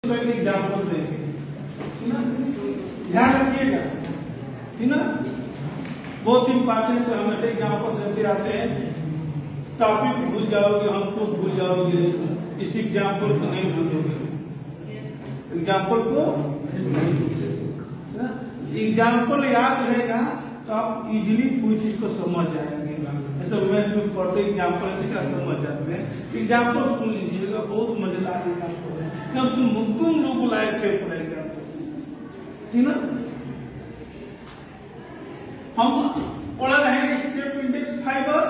Example देंगे, ध्यान रखिएगा, ठीक ना। बहुत इंपॉर्टेंट हमेशा एग्जाम्पल देते आते हैं। टॉपिक भूल जाओगे, हमको भूल जाओगे, इस एग्जाम्पल को नहीं भूलोगे। एग्जाम्पल को एग्जाम्पल याद रहेगा तो आप इजीली कोई चीज को समझ जाएंगे। ऐसा मैथ में पढ़ते एग्जाम्पल क्या समझ जाते हैं। एग्जाम्पल सुन लीजिएगा, बहुत मजेदार एग्जाम्पल है। तुम लोग लाइफ पे पड़ेगा, ठीक ना। हम पढ़ रहे हैं स्टेप इंडेक्स फाइबर,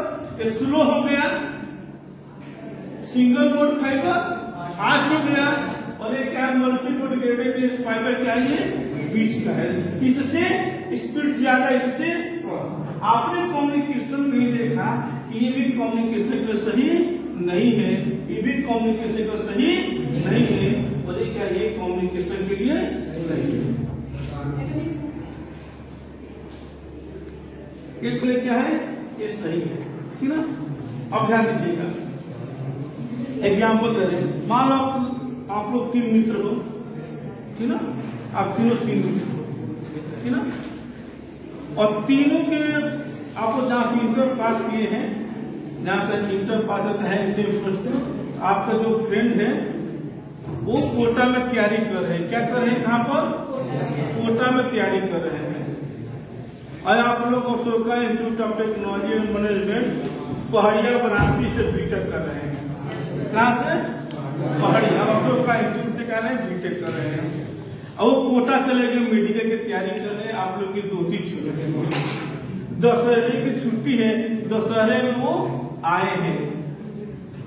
स्लो हो गया, सिंगल बोर्ड फाइबर फास्ट हो गया, और एक क्या मल्टी बोर्ड ग्रेडेड फाइबर क्या है, बीच का है। इससे स्पीड ज्यादा, इससे आपने कम्युनिकेशन में देखा कि ये भी कम्युनिकेशन का सही नहीं है, ये भी कम्युनिकेशन का सही नहीं है, और ये क्या, ये कम्युनिकेशन के लिए सही है। एक लिए क्या है, ये सही है, ठीक ना। अब ध्यान दीजिएगा, एग्जाम्पल दे रहे हैं। मान लो आप लोग 3 मित्र हो, ठीक ना। आप तीनों 3 मित्र हो, ठीक ना। और तीनों के आपको जहां से इंटर पास किए हैं, जहां से इंटर पास होता है, आपका जो फ्रेंड है वो कोटा में तैयारी कर रहे हैं। क्या कर रहे हैं, कहां पर, कोटा में तैयारी कर रहे हैं। और आप लोग Ashoka institute of technology and management Paharia Varanasi से बीटेक कर रहे हैं। कहां से, पहाड़िया, अशोका इंस्टीट्यूट से कर रहे हैं, बीटेक कर रहे हैं। और वो कोटा चले गए, मेडिकल की तैयारी कर रहे हैं। आप लोग की 2-3 छुट्टी, दशहरे की छुट्टी है, दशहरे में वो आए हैं।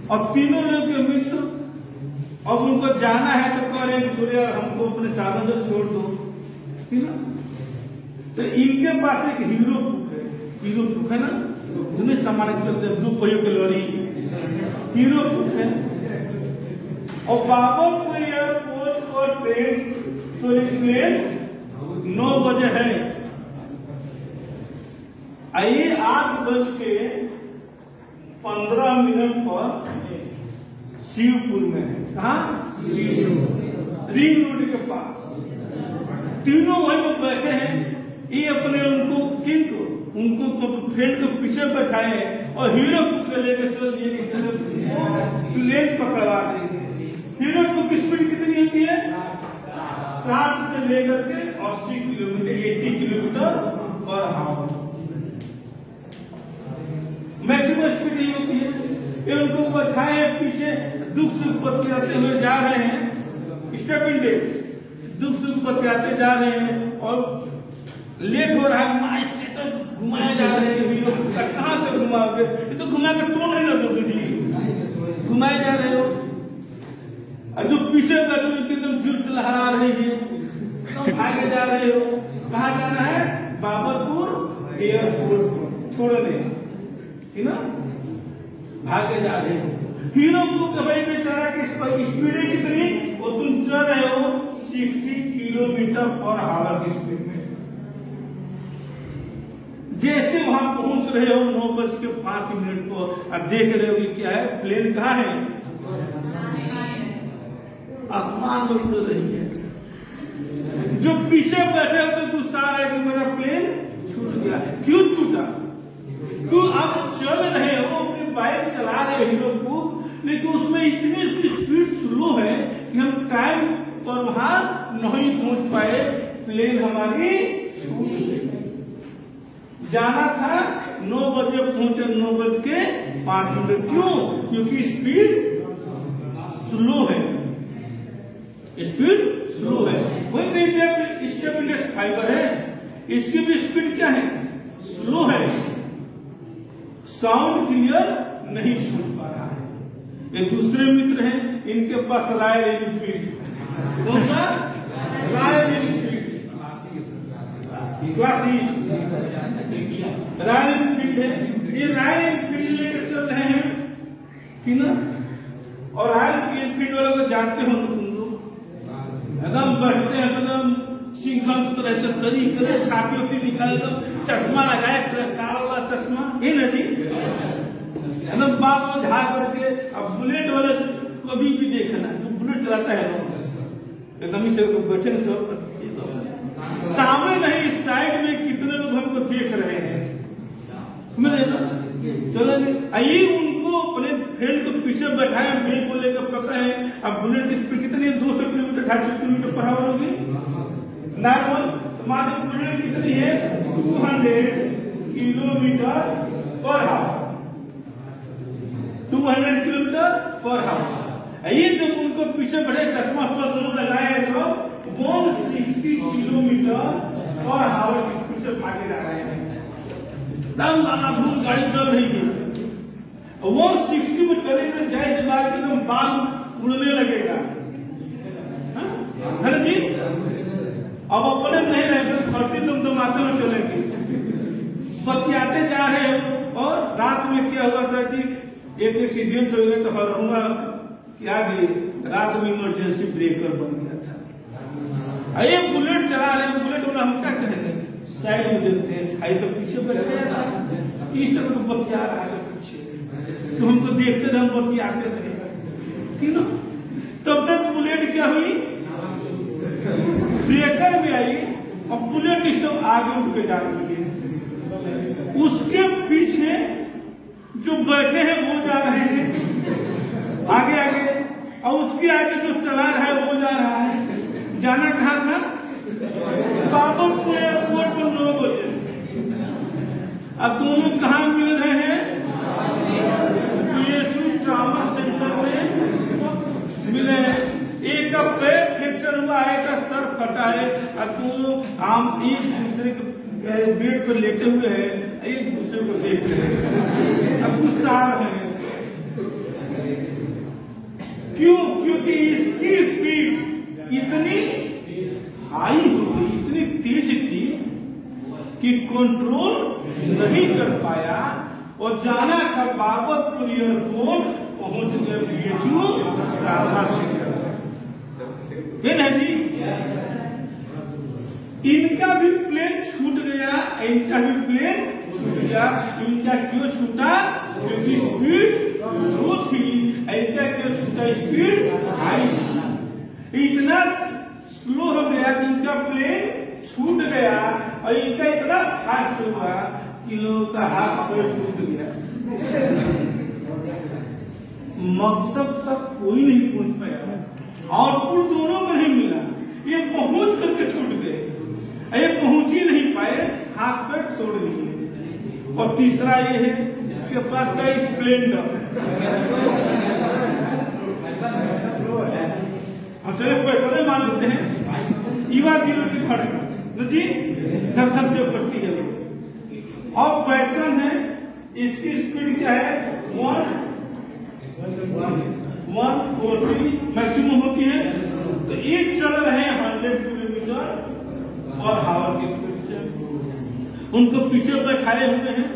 और तीनों लोग के मित्र, अब उनको जाना है तो कह रहे हैं थोड़े हमको अपने साधन से छोड़ दो, ठीक ना। तो इनके पास एक हीरो बुक है, हीरो बुक है ना, जिन्हें सामान चलते हैं, 2 पहियों की लॉरी, हीरो बुक है। और बाबर को एयरपोर्ट और प्लेन 9 बजे है, आइए 8:15 पर शिवपुर में है। कहा, रिंग रोड के पास। तीनों वहीं पर बैठे हैं। ये अपने उनको फ्रेंड को पीछे बैठाए हैं और हीरो बुक से लेकर चल दिए, प्लेन पकड़वा देंगे। हीरो बुक की स्पीड कितनी होती है, 60 से लेकर के 80 kilometre, 80 kilometre per hour maximum speed ही होती है। ये उनको बैठाए पीछे, दुख सुख बतियाते हुए जा रहे हैं। स्टेप इंडेक्स, दुख सुख बतियाते जा रहे हैं और लेट हो रहा है, माइस्टर घुमाए जा रहे हैं। कहाँ पे घुमाओगे, ये तो घुमा के तो नहीं लगोगे जी, घुमाए जा रहे हो। और जो पीछे बैठे उनकी एकदम जुल्फ लहरा रही है, एकदम भागे जा रहे हो। कहाँ जाना है, बाबरपुर एयरपोर्ट छोड़ने, ठीक ना, भागे जा रहे हो। हीरो को भाई बेचारा की स्पीड कितनी, वो तुम चल रहे हो 60 किलोमीटर पर आवर की स्पीड में। जैसे वहां पहुंच रहे हो 9:05 को, अब देख रहे हो कि क्या है, प्लेन कहाँ है, आसमान में उड़ रही है। जो पीछे बैठे हो तो गुस्सा आ रहा है कि मेरा प्लेन छूट गया। क्यों छूटा, क्यों, आप चल रहे हो, अपनी बाइक चला रहे हो हीरो को, लेकिन उसमें इतनी स्पीड स्लो है कि हम टाइम पर वहां नहीं पहुंच पाए, प्लेन हमारी छूट गई। जाना था 9 बजे, पहुंचे 9:05। क्यों, क्योंकि स्पीड स्लो है, स्पीड स्लो है। वही स्टेप इंडेक्स फाइबर है, इसकी भी स्पीड क्या है, स्लो है, साउंड क्लियर नहीं पहुंच पा रहा है। एक दूसरे मित्र हैं, इनके पास रॉयल एनफील्ड, कौन सा, royal Enfield classic, royal Enfield है। ये रॉयल एनफील्ड लेकर चल रहे हैं, ठीक ना। और रॉयल एनफील्ड वालों को जानते हो तुम लोग, एकदम बैठते हैं, एकदम सिंघम की तरह शरीर करे, छाती होती निकाले, तो चश्मा लगाए, काला वाला चश्मा, ये ना जी, एकदम बात झाड़ करके। अब बुलेट वाले कभी भी देखना, जो बुलेट चलाता है एकदम इस तरह बैठे सब सामने नहीं, साइड में कितने लोग हमको देख रहे हैं, चलेंगे। आइए उनको अपने फ्रेंड को पीछे बैठाए, बैग को लेकर पकड़े हैं। अब बुलेट की स्पीड कितनी है? 200 किलोमीटर 250 किलोमीटर पर आवर होगी नॉर्मल। हमारी बुलेट कितनी है? 200 kilometre per our, 200 kilometre per our. ये जो उनको पीछे बैठे, चश्मा दोनों लगाए हैं, सब 160 किलोमीटर पर आवर की स्पीड से भागे जा रहे हैं। दम धूम गाड़ी चल रही है, 160 में चलेगा, जैसे बाहर एकदम बाल उड़ने लगेगा, है ना जी। अब अपने नहीं रहेंगे, फर्ती दमदमाते हुए चलेंगे, बतियाते जा रहे हो। और रात में क्या हुआ था कि एक एक्सीडेंट हो गया, तो हरहुआ क्या रात में इमरजेंसी ब्रेकर बन गया था। ये बुलेट चला रहे, बुलेट वाला हम क्या कहेंगे? साइड में देखते हैं, आई तो पीछे बैठे हैं, इस तरह को बतिया रहा है पीछे, तो हमको देखते रहे, हम बतियाते रहे, ठीक ना। तब तक बुलेट क्या हुई? ब्रेकर में आई, और बुलेट इस तरह आगे उठ के जा रही है। उसके पीछे जो बैठे हैं वो जा रहे हैं आगे आगे, और उसके आगे जो चला रहा है वो जा रहा है। जाना कहाँ था? बाबुलपुर एयरपोर्ट पर 9 बजे। अब दोनों कहाँ मिल रहे हैं? ट्रामा सेंटर में मिले। एक का पैर फ्रैक्चर हुआ है, एक का सर फटा है, और दोनों आम एक दूसरे के बेड पर लेटे हुए हैं, एक दूसरे को देख रहे हैं। अब गुस्सा आ रहे हैं, क्यों? क्योंकि इसकी स्पीड इतनी हाई हो गई, इतनी तेज थी कि कंट्रोल नहीं कर पाया, और जाना था बाबतपुर एयरपोर्ट, पहुंच गए बीएचयू ट्रामा सेंटर। ये नहीं जी, इनका भी प्लेन छूट गया, इनका भी प्लेन छूट गया। इनका क्यों छूटा? क्योंकि स्पीड लो थी, इनका क्यों छूटा? स्पीड हाई थी। इतना स्लो हो गया कि इनका प्लेन छूट गया, और इनका इतना फास्ट हुआ कि लोगों का हाथ पैर टूट गया। मकसद तक कोई नहीं पहुंच पाया, आउटपुट दोनों को नहीं मिला। ये पहुंच करके छूट गए, ये पहुंच ही नहीं पाए, हाथ पैर तोड़ लिए। और तीसरा ये है, इसके पास का स्प्लेंडर। हम चले पैसा नहीं मान लेते हैं, युवा दिनों की धड़कन जी धक धक जो करती है। और पैसन है, इसकी स्पीड क्या है? 140 मैक्सिमम होती है। तो ये चल रहे हैं 100 किलोमीटर और आवर की स्पीड से, उनको पीछे बैठाए हुए हैं।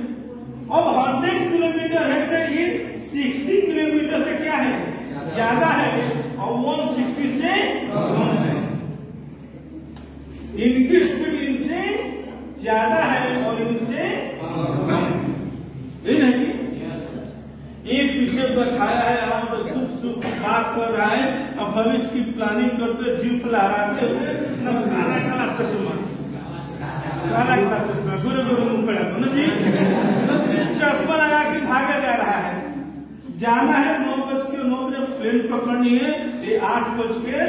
और 100 किलोमीटर है तो ये 60 किलोमीटर से क्या है? ज्यादा है, और 160 से कम है। इनकी स्पीड इनसे ज्यादा है और इनसे नहीं। एक पीछे बैठाया है, आराम से दुख सुख की बात कर रहा है, अब भविष्य की प्लानिंग करते, जीप लहराते हुए, काला काला चश्मा, काला काला चश्मा, गुरु गुरु मुंह पड़ा जी, चश्मा लगा के भागा जा रहा है। जाना है 9:09 प्लेन पकड़नी है, ये 8:50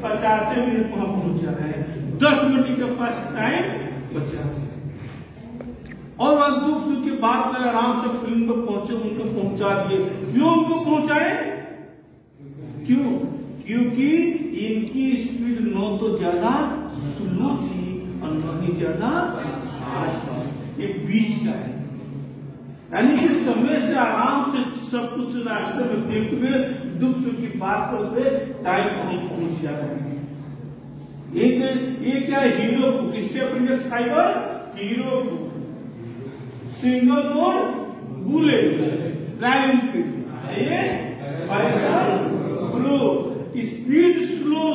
वहां पहुंच जा रहे हैं। 10 मिनट के पास टाइम बचा, और वह दुख सुख की बात कर आराम से फिल्म पर पहुंचे, उनको पहुंचा दिए। क्यों उनको पहुंचाए? क्यों? क्योंकि इनकी स्पीड न तो ज्यादा स्लो थी और न ही ज्यादा फास्ट, ये बीच का है। यानी कि समय से आराम से सब कुछ रास्ते में देखते हुए, दुख सुख की बात करते हुए टाइम पर हम पहुंच जा रहे हैं। ये क्या है? Hero book, step index fibre hero book, single mode bullet, royal Enfield, ये पैशन प्रो, स्पीड स्लो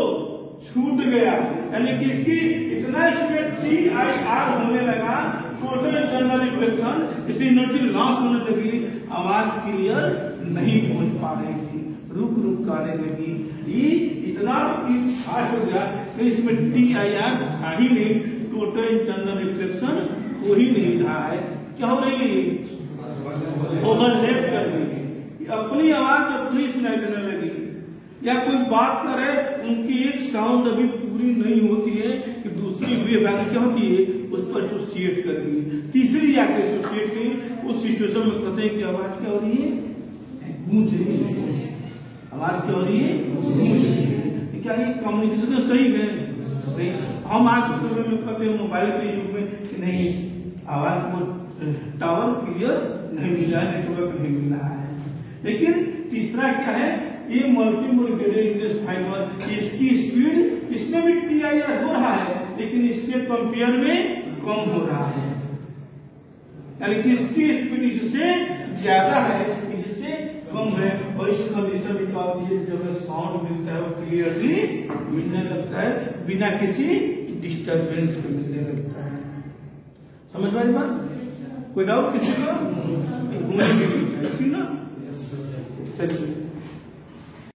छूट गया। यानी कि इसकी इतना स्पीड TIR होने लगा, टोटल इंटरनल रिफ्लेक्शन, इसकी एनर्जी लॉस होने लगी, आवाज क्लियर नहीं पहुंच पा रही थी, रुक रुक आने लगी। ये इतना फास्ट हो गया कि इसमें TIR था ही नहीं, टोटल इंटरनल रिफ्लेक्शन हो ही नहीं रहा है। क्या हो रही है? ओवरलैप कर रही है, अपनी आवाज अपनी सुनाई देने लगी, या कोई बात करे उनकी एक साउंड अभी पूरी नहीं होती है कि दूसरी वेव आगे क्या होती है उस पर एसोसिएट कर रही है, तीसरी आके एसोसिएट की। उस सिचुएशन में कहते हैं कि आवाज क्या हो रही है? गूंज रही है। आवाज क्या हो रही है? गूंज रही है। क्या ये कम्युनिकेशन सही है? नहीं। हम आज के समय में कहते हैं मोबाइल के युग में कि नहीं, आवाज को टावर क्लियर नहीं मिला, नेटवर्क नहीं मिल रहा है। लेकिन तीसरा क्या है? ये मल्टी मोड फाइबर, इसकी स्पीड इसमें भी TIR हो रहा है, लेकिन इसके कंपेयर में कम हो रहा है, यानी कि इसकी स्पीड इससे ज्यादा है, इससे कम है। और इस कंडीशन में क्या होती है? जब साउंड मिलता है वो क्लियरली मिलने लगता है, बिना किसी डिस्टर्बेंस के मिलने लगता है। समझ में बात? कोई डाउट किसी को? घूमने के लिए चाहिए ना।